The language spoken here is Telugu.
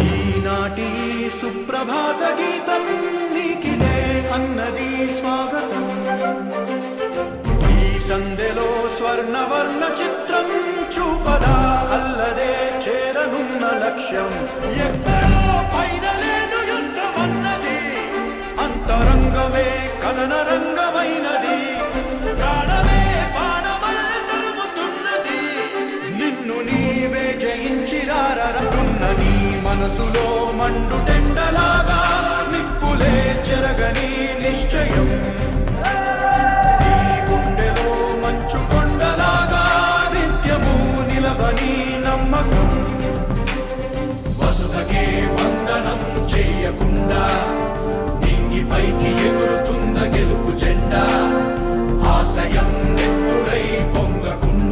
ఈనాటి సుప్రభాత గీతం నీకిదే అన్నది స్వాగతం. ఈ సందెలో స్వర్ణవర్ణ చిత్రం చూపదా అల్లదే చేరనున్న లక్ష్యం. ఎక్కడో పైన లేదు యుద్ధమన్నది, అంతరంగమే కథన రంగమైనది. ప్రాణమే బాణమల్ల తరుముతున్నది, నిన్ను నీవే జయించిరారన్నది. మనసులో మండుటెండలాగా నిప్పులే చెరగని నిశ్చయం.